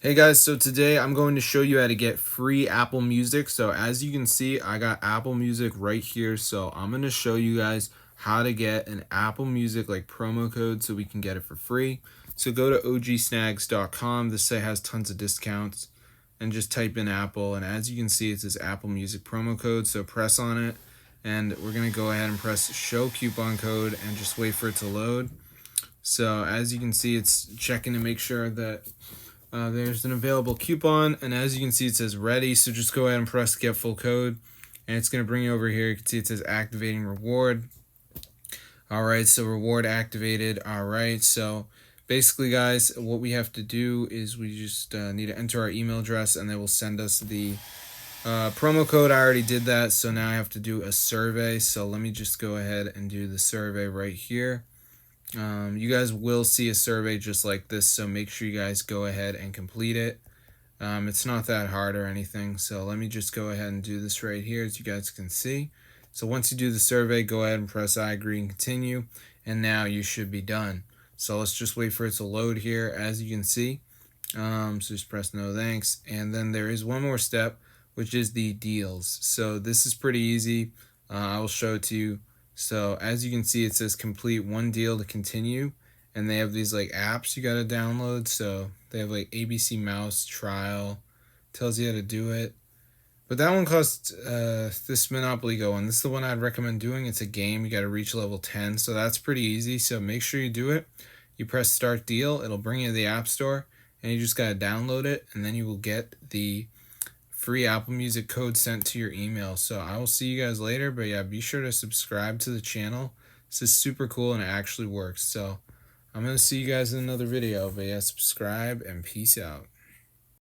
Hey guys, so today I'm going to show you how to get free Apple Music. So as you can see, I got Apple Music right here. So I'm going to show you guys how to get an Apple Music like promo code so we can get it for free. So go to ogsnags.com. This site has tons of discounts and just type in Apple. And as you can see, it says Apple Music promo code. So press on it and we're going to go ahead and press show coupon code and just wait for it to load. So as you can see, it's checking to make sure that there's an available coupon, and as you can see, it says ready. So just go ahead and press get full code, and it's going to bring you over here. You can see it says activating reward. All right, so reward activated. All right, so basically, guys, what we have to do is we just need to enter our email address, and they will send us the promo code. I already did that, so now I have to do a survey. So let me just go ahead and do the survey right here. You guys will see a survey just like this, so make sure you guys go ahead and complete it. It's not that hard or anything, so let me just go ahead and do this right here as you guys can see. So once you do the survey, go ahead and press I agree and continue, and now you should be done. So let's just wait for it to load here as you can see. So just press no thanks, and then there is one more step, which is the deals. So this is pretty easy. I will show it to you. So as you can see, it says complete one deal to continue, and they have these like apps you gotta download. So they have like ABC Mouse trial, tells you how to do it. But that one costs this Monopoly Go one. This is the one I'd recommend doing. It's a game, you gotta reach level 10, so that's pretty easy. So make sure you do it. You press start deal, it'll bring you to the App Store, and you just gotta download it, and then you will get the free Apple Music code sent to your email. So I will see you guys later, but yeah, be sure to subscribe to the channel. This is super cool and it actually works. So I'm going to see you guys in another video, but yeah, subscribe and peace out.